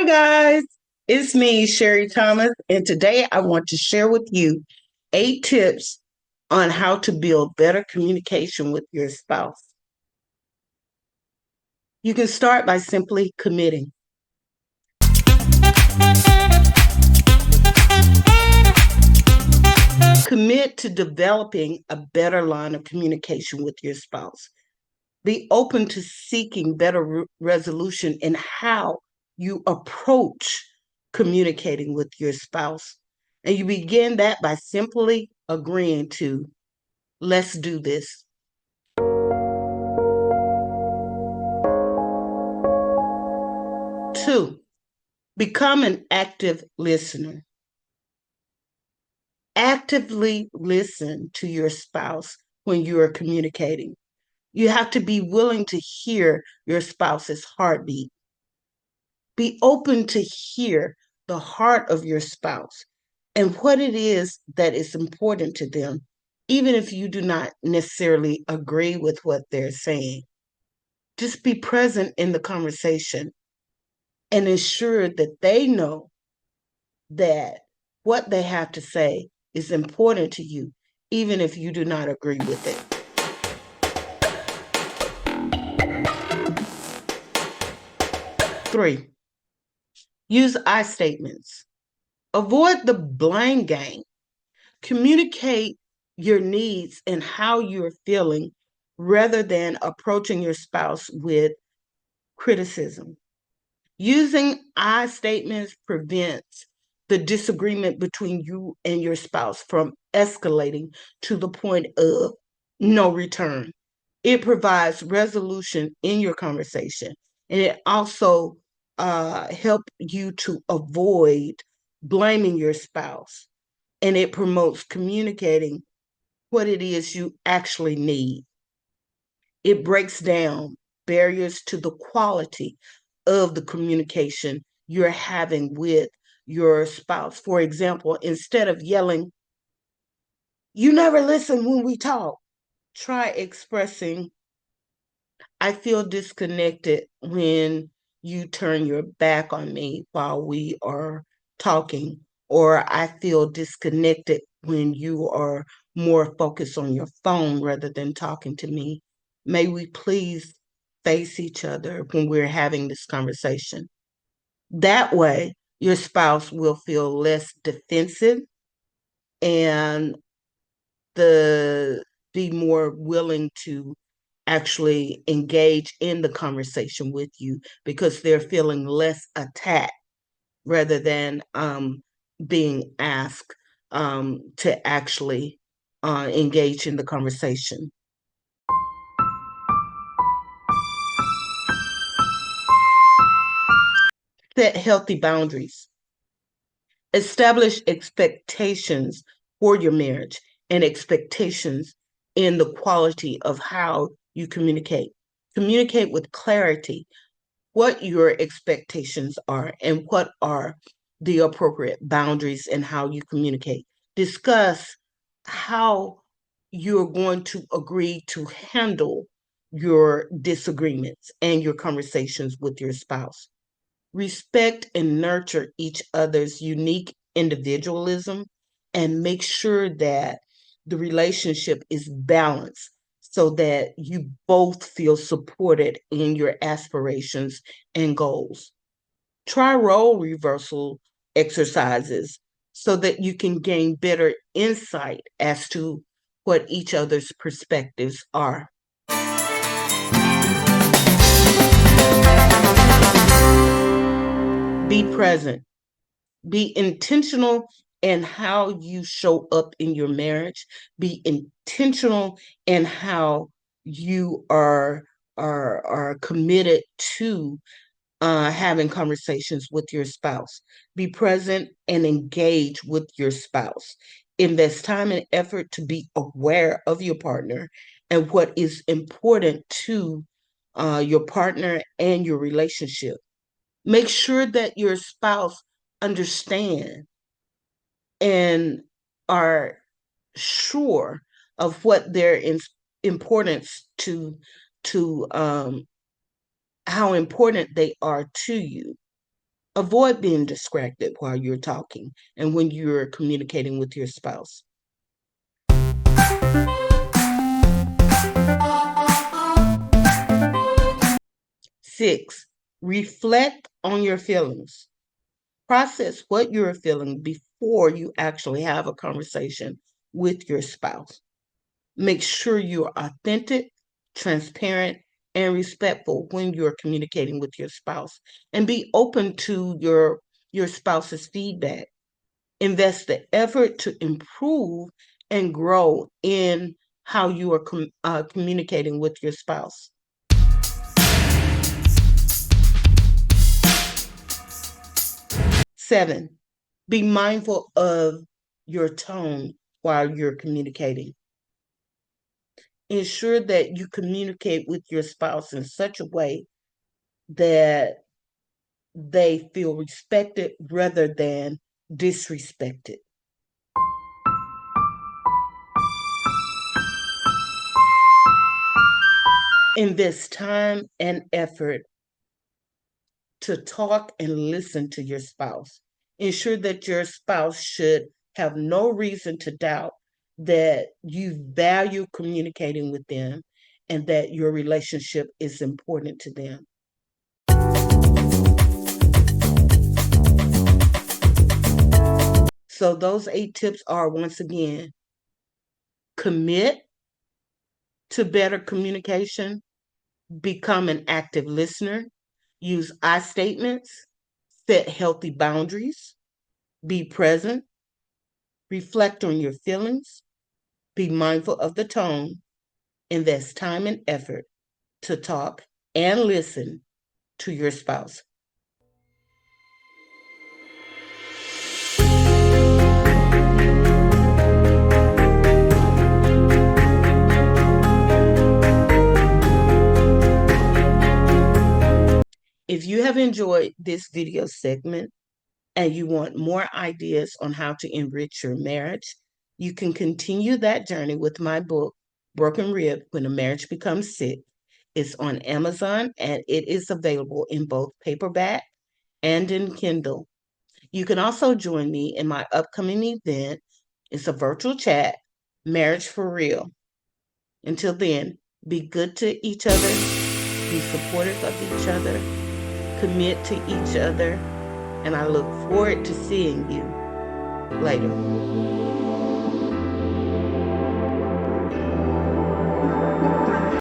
Hi, guys. It's me, Sherry Thomas, and today I want to share with you 8 tips on how to build better communication with your spouse. You can start by simply committing. Commit to developing a better line of communication with your spouse. Be open to seeking better resolution in how you approach communicating with your spouse. And you begin that by simply agreeing to, let's do this. Two, become an active listener. Actively listen to your spouse when you are communicating. You have to be willing to hear your spouse's heartbeat. Be open to hear the heart of your spouse and what it is that is important to them, even if you do not necessarily agree with what they're saying. Just be present in the conversation and ensure that they know that what they have to say is important to you, even if you do not agree with it. Three, use I statements. Avoid the blame game. Communicate your needs and how you're feeling rather than approaching your spouse with criticism. Using I statements prevents the disagreement between you and your spouse from escalating to the point of no return. It provides resolution in your conversation, and it also help you to avoid blaming your spouse, and it promotes communicating what it is you actually need. It breaks down barriers to the quality of the communication you're having with your spouse. For example, instead of yelling, you never listen when we talk, try expressing, I feel disconnected when you turn your back on me while we are talking, or I feel disconnected when you are more focused on your phone rather than talking to me. May we please face each other when we're having this conversation. That way, your spouse will feel less defensive and the be more willing to actually engage in the conversation with you because they're feeling less attacked rather than being asked to actually engage in the conversation. Set healthy boundaries. Establish expectations for your marriage and expectations in the quality of how you communicate. Communicate with clarity what your expectations are and what are the appropriate boundaries and how you communicate. Discuss how you're going to agree to handle your disagreements and your conversations with your spouse. Respect and nurture each other's unique individualism and make sure that the relationship is balanced so that you both feel supported in your aspirations and goals. Try role reversal exercises so that you can gain better insight as to what each other's perspectives are. Be present. Be intentional in how you show up in your marriage. Be intentional in how you are committed to having conversations with your spouse. Be present and engage with your spouse. Invest time and effort to be aware of your partner and what is important to your partner and your relationship. Make sure that your spouse understand and are sure of what their importance to how important they are to you. Avoid being distracted while you're talking and when you're communicating with your spouse. 6, reflect on your feelings. Process what you're feeling before you actually have a conversation with your spouse. Make sure you're authentic, transparent, and respectful when you're communicating with your spouse. And be open to your spouse's feedback. Invest the effort to improve and grow in how you are communicating with your spouse. 7, be mindful of your tone while you're communicating. Ensure that you communicate with your spouse in such a way that they feel respected rather than disrespected. Invest time and effort to talk and listen to your spouse. Ensure that your spouse should have no reason to doubt that you value communicating with them and that your relationship is important to them. So those 8 tips are, once again, commit to better communication, become an active listener, use I statements, set healthy boundaries, be present, reflect on your feelings, be mindful of the tone, invest time and effort to talk and listen to your spouse. If you have enjoyed this video segment and you want more ideas on how to enrich your marriage, you can continue that journey with my book, Broken Rib, When a Marriage Becomes Sick. It's on Amazon and it is available in both paperback and in Kindle. You can also join me in my upcoming event. It's a virtual chat, Marriage for Real. Until then, be good to each other, be supportive of each other, commit to each other, and I look forward to seeing you later.